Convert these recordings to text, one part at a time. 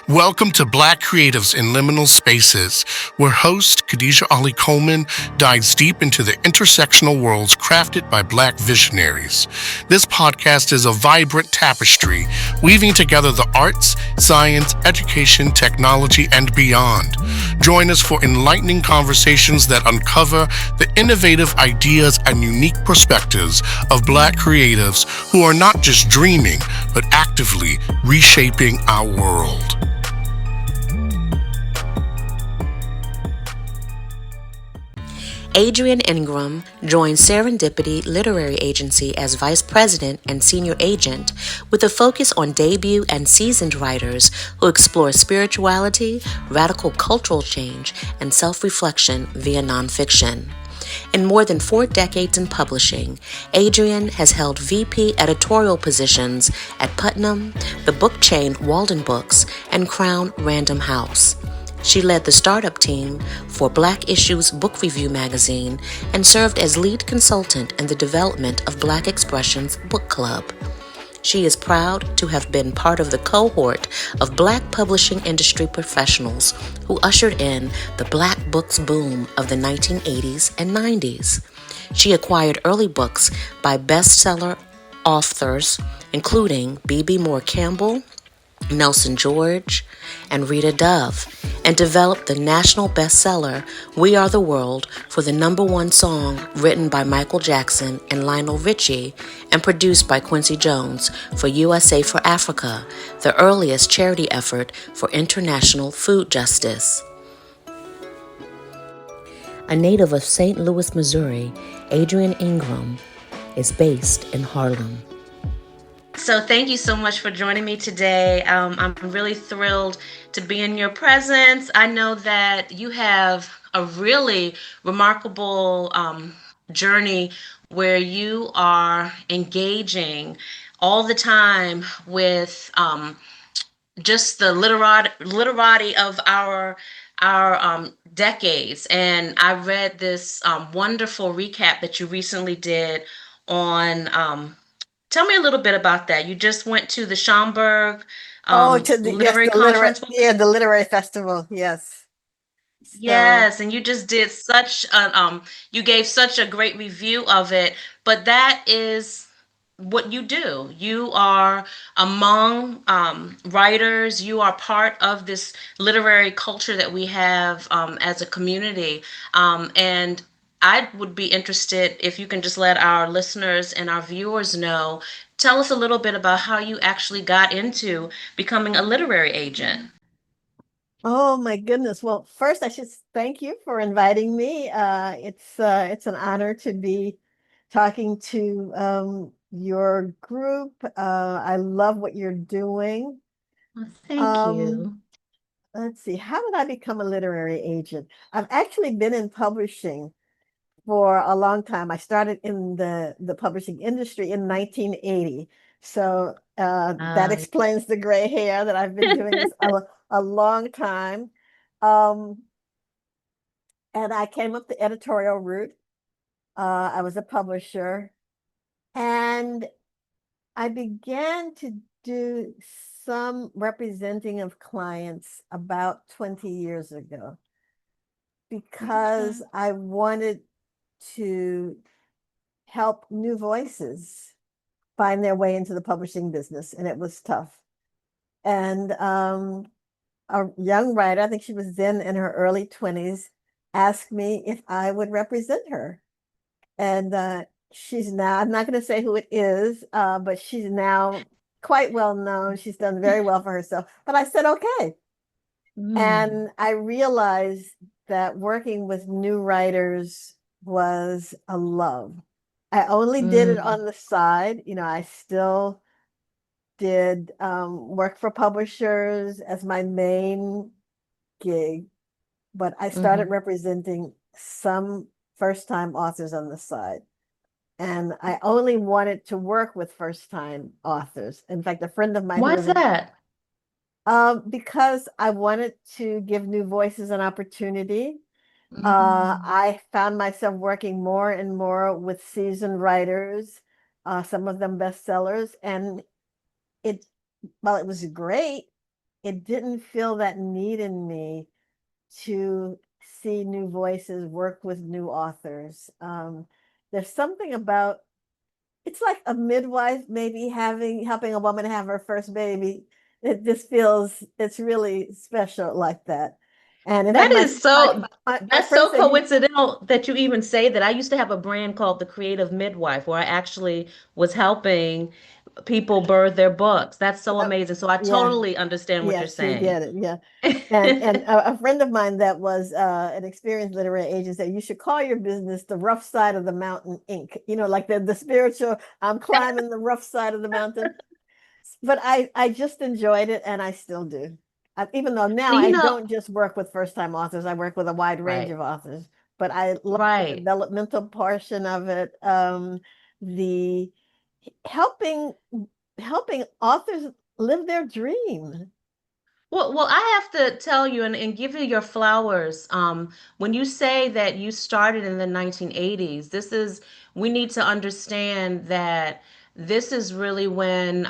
Welcome to Black Creatives in Liminal Spaces, where host Khadija Ali-Coleman dives deep into the intersectional worlds crafted by Black visionaries. This podcast is a vibrant tapestry, weaving together the arts, science, education, technology, and beyond. Join us for enlightening conversations that uncover the innovative ideas and unique perspectives of Black creatives who are not just dreaming, but actively reshaping our world. Adrienne Ingrum joined Serendipity Literary Agency as Vice President and Senior Agent with a focus on debut and seasoned writers who explore spirituality, radical cultural change, and self-reflection via nonfiction. In more than 4 decades in publishing, Adrienne has held VP editorial positions at Putnam, the book chain Walden Books, and Crown Random House. She led the startup team for Black Issues Book Review magazine and served as lead consultant in the development of Black Expressions Book Club. She is proud to have been part of the cohort of Black publishing industry professionals who ushered in the Black books boom of the 1980s and 90s. She acquired early books by bestseller authors including B.B. Moore Campbell, Nelson George, and Rita Dove, and developed the national bestseller We Are the World for the #1 song written by Michael Jackson and Lionel Richie and produced by Quincy Jones for USA for Africa, the earliest charity effort for international food justice. A native of St. Louis, Missouri, Adrienne Ingrum is based in Harlem. So thank you so much for joining me today. I'm really thrilled to be in your presence. I know that you have a really remarkable journey where you are engaging all the time with just the literati of our decades. And I read this wonderful recap that you recently did on tell me a little bit about that. You just went to the Schaumburg Yes, Literary Conference. the literary festival. Yes. So, Yes, and you just did such a you gave such a great review of it, but that is what you do. You are among writers. You are part of this literary culture that we have as a community. And I would be interested if you can just let our listeners and our viewers know. Tell us a little bit about how you actually got into becoming a literary agent. oh my goodness. Well, first I should thank you for inviting me. It's an honor to be talking to your group. I love what you're doing. Well, thank Um, you. let's see, how did I become a literary agent? I've actually been in publishing for a long time. I started in the publishing industry in 1980. So that Uh, explains the gray hair that I've been doing this a long time. Um, and I came up the editorial route. I was a publisher and I began to do some representing of clients about 20 years ago okay. because I wanted to help new voices find their way into the publishing business, and it was tough. And a young writer, I think she was then in her early 20s, asked me if I would represent her. And she's now, I'm not going to say who it is, but she's now quite well known. She's done very well for herself. But I said, okay. Mm, And I realized that working with new writers was a love. I only did it mm, on the side. I still did work for publishers as my main gig, but I started mhm. representing some first-time authors on the side. And I only wanted to work with first-time authors. In fact, a friend of mine who Why's was in that? because I wanted to give new voices an opportunity. Mm, I found myself working more and more with seasoned writers, some of them bestsellers, and it, while it was great, it didn't feel that need in me to see new voices, work with new authors. There's something about it's like a midwife maybe having helping a woman have her first baby. It just feels it's really special like that. And in fact, That is so, my that's friend so said, you, coincidental that you even say that. I used to have a brand called The Creative Midwife where I actually was helping people birth their books. That's so uh, amazing. So I yeah, totally understand what you're yes, you saying. get it. Yeah. And a friend of mine that was an experienced literary agent said you should call your business the rough side of the mountain Inc. Like the spiritual, I'm climbing the rough side of the mountain. But I just enjoyed it and I still do. Even though now You I know, don't just work with first time authors, I work with a wide range right, of authors, but I love the right. developmental portion of it. The helping helping authors live their dream. Well, I have to tell you and give you your flowers. When you say that you started in the 1980s, we need to understand that this is really when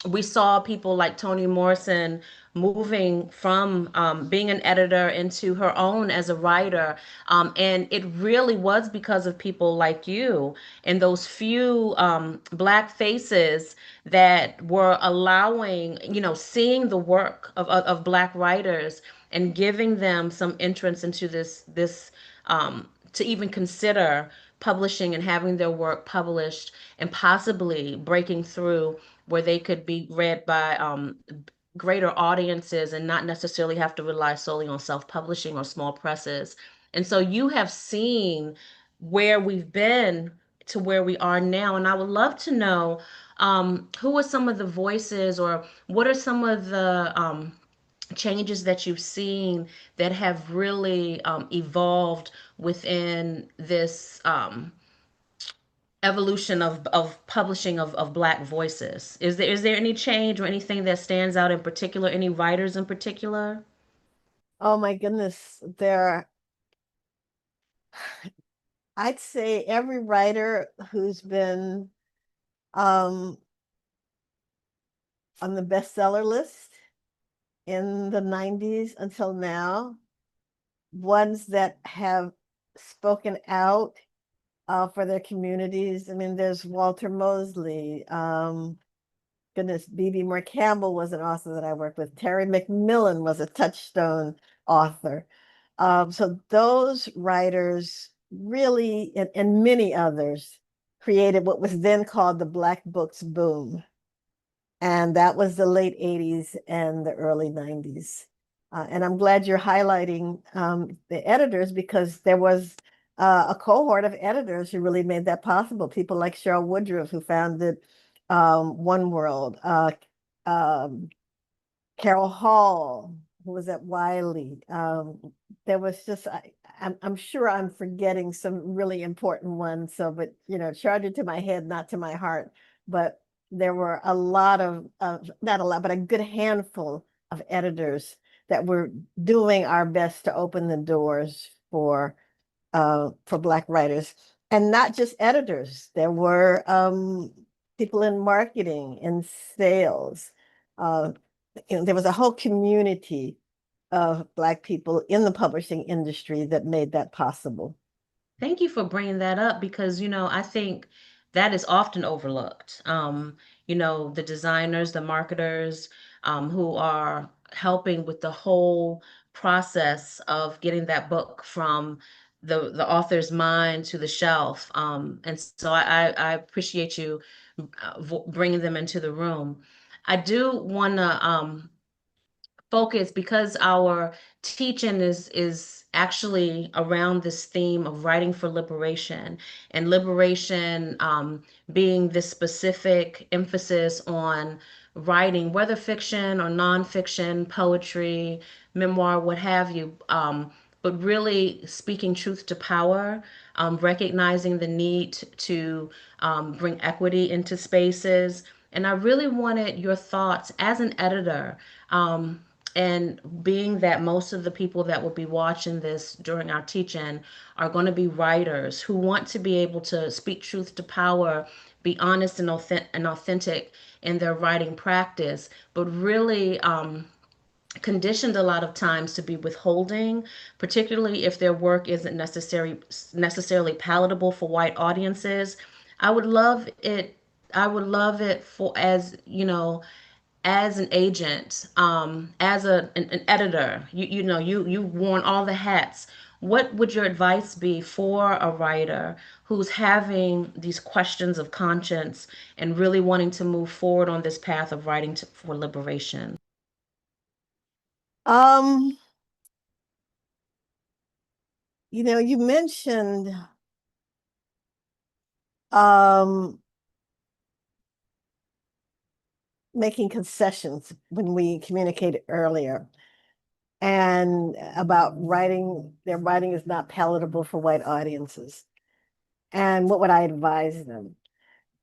we saw people like Toni Morrison moving from being an editor into her own as a writer. And it really was because of people like you and those few Black faces that were allowing, seeing the work of Black writers and giving them some entrance into to even consider publishing and having their work published and possibly breaking through where they could be read by greater audiences and not necessarily have to rely solely on self-publishing or small presses. And so you have seen where we've been to where we are now. And I would love to know who are some of the voices or what are some of the changes that you've seen that have really evolved within this evolution of publishing of Black voices. Is there any change or anything that stands out in particular? Any writers in particular? Oh my goodness, I'd say every writer who's been um, on the bestseller list in the 90s until now, ones that have spoken out for their communities. I mean, there's Walter Mosley. Goodness, B.B. Moore Campbell was an author that I worked with. Terry McMillan was a touchstone author. So those writers really, and many others, created what was then called the Black Books boom. And that was the late 80s and the early 90s. And I'm glad you're highlighting the editors because there was a cohort of editors who really made that possible. People like Cheryl Woodruff, who founded One World, um, Carol Hall, who was at Wiley. There was just, I'm sure I'm forgetting some really important ones. So, but charge it to my head, not to my heart. But there were a lot of not a lot, but a good handful of editors that were doing our best to open the doors for Black writers, and not just editors. There were people in marketing and sales. Uh, there was a whole community of Black people in the publishing industry that made that possible. Thank you for bringing that up because, I think that is often overlooked. The designers, the marketers, who are helping with the whole process of getting that book from the author's mind to the shelf. And so I appreciate you bringing them into the room. I do want to focus because our teaching is actually around this theme of writing for liberation and liberation being this specific emphasis on writing, whether fiction or nonfiction, poetry, memoir, what have you, but really speaking truth to power, recognizing the need to bring equity into spaces. And I really wanted your thoughts as an editor. And being that most of the people that will be watching this during our teaching are going to be writers who want to be able to speak truth to power, be honest and authentic in their writing practice, but really conditioned a lot of times to be withholding, particularly if their work isn't necessarily palatable for white audiences. I would love it. I would love it for, as you know, as an agent, as an editor. You've worn all the hats. What would your advice be for a writer who's having these questions of conscience and really wanting to move forward on this path of writing for liberation? Um, you mentioned um making concessions when we communicated earlier and about their writing is not palatable for white audiences. And what would I advise them?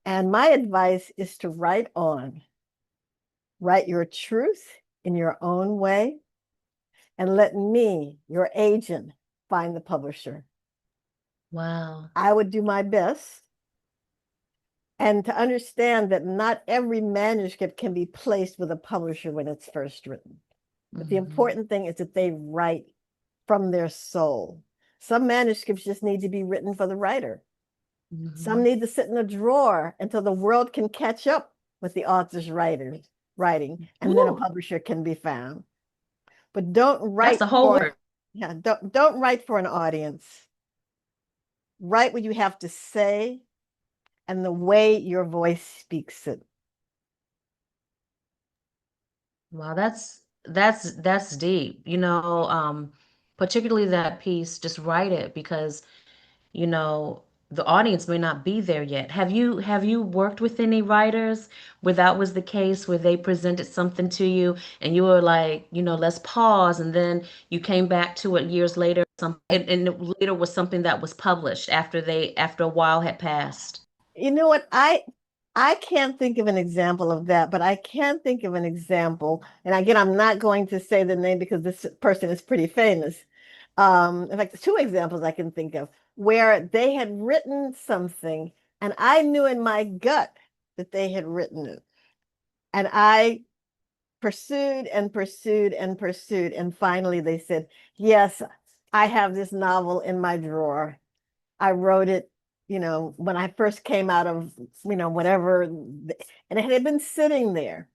And my advice is to write on, write your truth in your own way, and let me, your agent, find the publisher. Wow. I would do my best. And to understand that not every manuscript can be placed with a publisher when it's first written. But the Mm-hmm. important thing is that they write from their soul. Some manuscripts just need to be written for the writer. Some Mm-hmm. need to sit in a drawer until the world can catch up with the author's writing, and then a Ooh, publisher can be found. But don't that's write a whole for word. yeah, don't write for an audience. Write what you have to say and the way your voice speaks it. Wow, that's deep. Particularly that piece, just write it because, you know, the audience may not be there yet. Have you worked with any writers where that was the case, where they presented something to you and you were like, let's pause, and then you came back to it years later, and it later was something that was published after a while had passed? You know what? I can't think of an example of that, but I can think of an example. And again, I'm not going to say the name because this person is pretty famous. In fact, two examples I can think of where they had written something, and I knew in my gut that they had written it. And I pursued and pursued and pursued. And finally they said, yes, I have this novel in my drawer. I wrote it, when I first came out of, whatever, and it had been sitting there.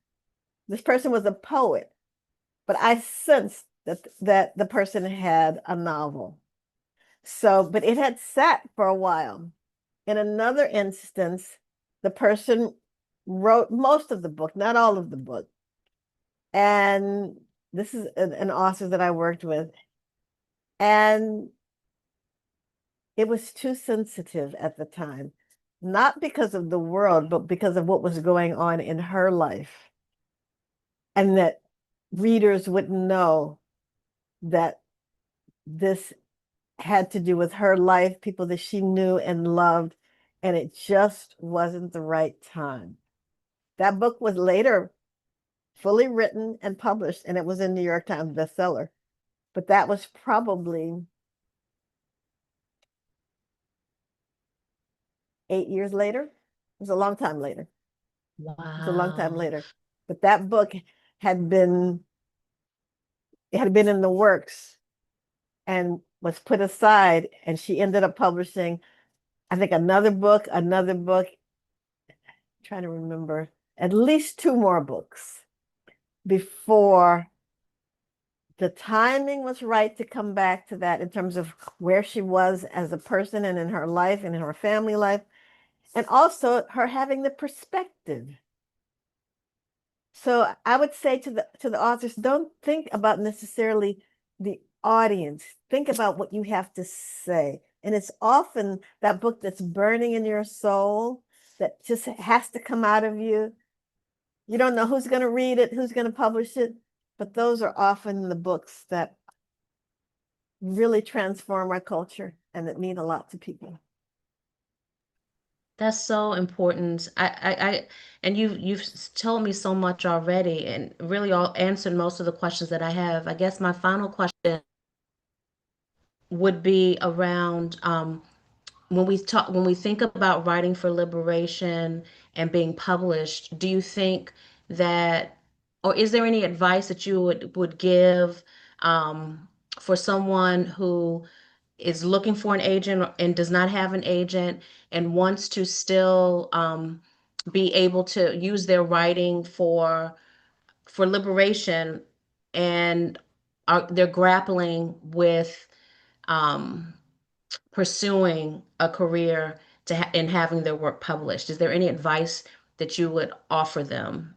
This person was a poet, but I sensed that the person had a novel. So, but it had sat for a while. In another instance, the person wrote most of the book, not all of the book. And this is an author that I worked with. And it was too sensitive at the time, not because of the world, but because of what was going on in her life. And that readers would know that this had to do with her life, people that she knew and loved, and it just wasn't the right time. That book was later fully written and published, and it was a New York Times bestseller. But that was probably 8 years later. It was a long time later. It was a long time Wow. later. But that book had been it had been in the works and was put aside, and she ended up publishing, I think, another book, trying to remember, at least two more books before the timing was right to come back to that in terms of where she was as a person and in her life and in her family life, and also her having the perspective. So I would say to the authors, don't think about necessarily the audience. Think about what you have to say. And it's often that book that's burning in your soul that just has to come out of you. You don't know who's going to read it, who's going to publish it, but those are often the books that really transform our culture and that mean a lot to people. That's so important. And you've told me so much already, and really all answered most of the questions that I have. I guess my final question would be around when we think about writing for liberation and being published, do you think that, or is there any advice that you would give um, for someone who is looking for an agent and does not have an agent and wants to still be able to use their writing for liberation, and they're grappling with um, pursuing a career in having their work published? Is there any advice that you would offer them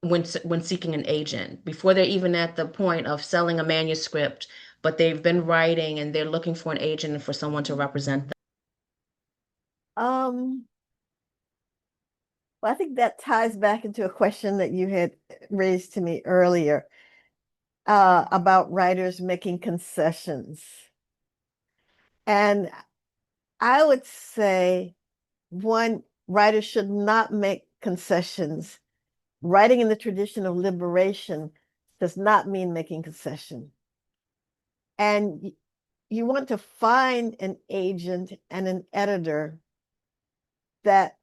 when seeking an agent before they're even at the point of selling a manuscript, but they've been writing and they're looking for an agent and for someone to represent them? Um, well, I think that ties back into a question that you had raised to me earlier about writers making concessions. And I would say, one, writers should not make concessions. Writing in the tradition of liberation does not mean making concession. And you want to find an agent and an editor that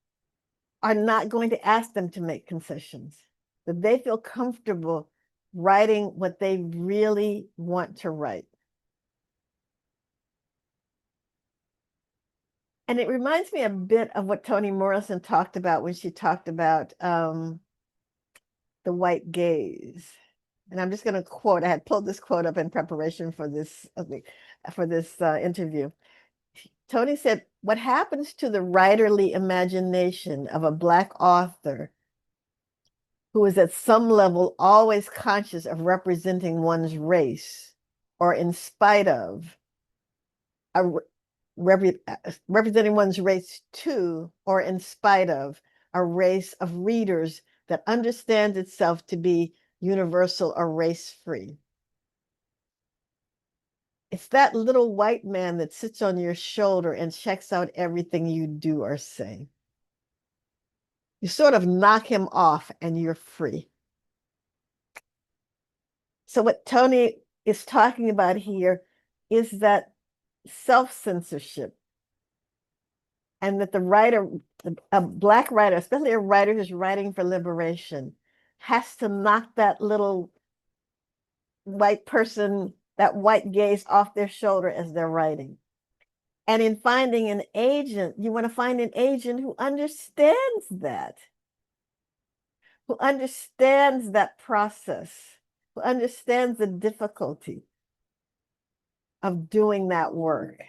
are not going to ask them to make concessions, that they feel comfortable writing what they really want to write. And it reminds me a bit of what Toni Morrison talked about when she talked about the white gaze. And I'm just going to quote, I had pulled this quote up in preparation for this interview. Toni said, "What happens to the writerly imagination of a Black author who is at some level always conscious of representing one's race, or in spite of a, representing one's race to, or in spite of a race of readers that understands itself to be universal or race-free. It's that little white man that sits on your shoulder and checks out everything you do or say. You sort of knock him off and you're free." So what Toni is talking about here is that self-censorship, and that the writer, a Black writer, especially a writer who's writing for liberation, has to knock that little white person, that white gaze off their shoulder as they're writing. And in finding an agent, you want to find an agent who understands that, who understands that process, who understands the difficulty of doing that work.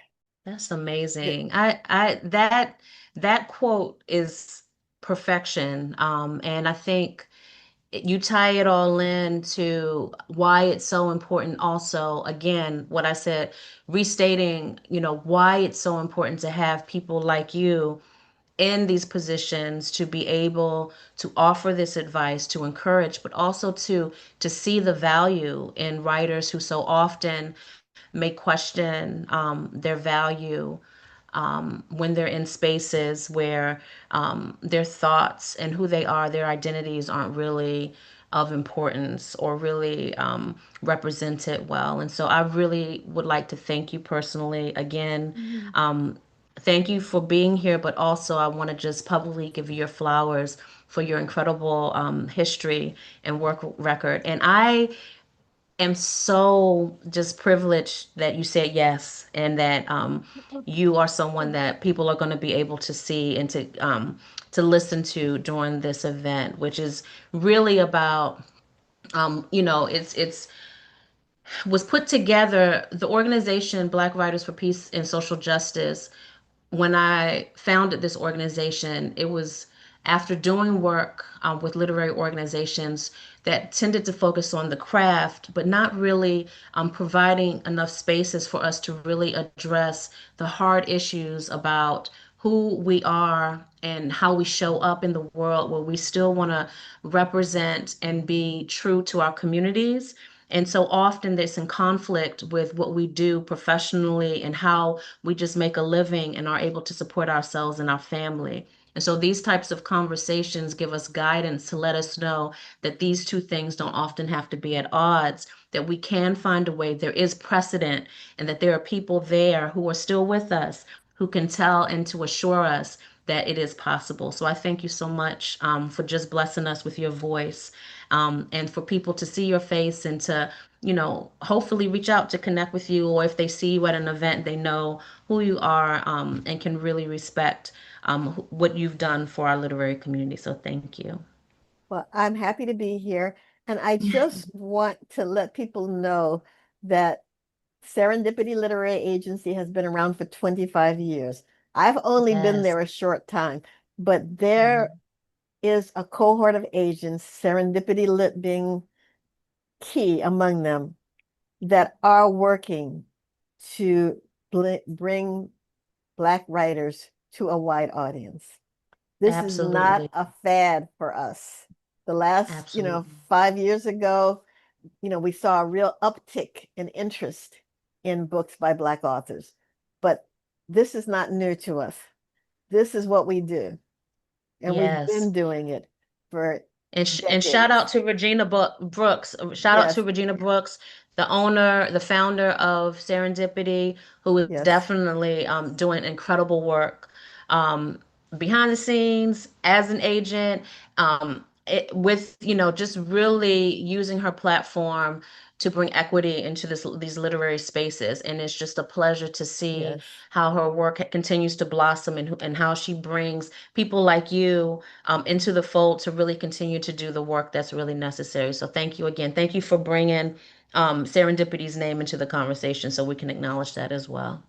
That's amazing. That quote is perfection. And I think you tie it all in to why it's so important. Also, again, what I said, restating, why it's so important to have people like you in these positions to be able to offer this advice, to encourage, but also to see the value in writers who so often may question their value when they're in spaces where their thoughts and who they are, their identities aren't really of importance or really represented well. And so I really would like to thank you personally again. Thank you for being here, but also I want to just publicly give you your flowers for your incredible history and work record. And I am so just privileged that you said yes, and that you are someone that people are going to be able to see and to listen to during this event, which is really about it's was put together. The organization Black Writers for Peace and Social Justice, when I founded this organization, it was after doing work with literary organizations that tended to focus on the craft, but not really providing enough spaces for us to really address the hard issues about who we are and how we show up in the world, where we still want to represent and be true to our communities. And so often there's in conflict with what we do professionally and how we just make a living and are able to support ourselves and our family. And so these types of conversations give us guidance to let us know that these two things don't often have to be at odds, that we can find a way, there is precedent, and that there are people there who are still with us who can tell and to assure us that it is possible. So I thank you so much for just blessing us with your voice, and for people to see your face and to, hopefully reach out to connect with you, or if they see you at an event, they know who you are, and can really respect what you've done for our literary community. So thank you. Well, I'm happy to be here. And I just want to let people know that Serendipity Literary Agency has been around for 25 years. I've only been Yes. there a short time, but there Mhm. is a cohort of agents, Serendipity Lit being key among them, that are working to bring Black writers to a wide audience. This is not Absolutely. a fad for us. The last, Absolutely. 5 years ago, we saw a real uptick in interest in books by Black authors. But this is not new to us. This is what we do. And we've Yes. been doing it for And shout decades. out to Brooks. Shout out Yes, to Regina Brooks, the owner, the founder of Serendipity, who is yes, definitely doing incredible work um, behind the scenes as an agent, with just really using her platform to bring equity into these literary spaces. And it's just a pleasure to see yes. how her work continues to blossom, and how she brings people like you into the fold to really continue to do the work that's really necessary. So thank you again. Thank you for bringing Serendipity's name into the conversation so we can acknowledge that as well.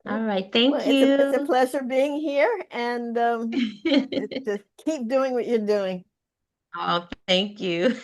All right. Well, Thank it's a you. pleasure being here, and just keep doing what you're doing. Oh, thank you.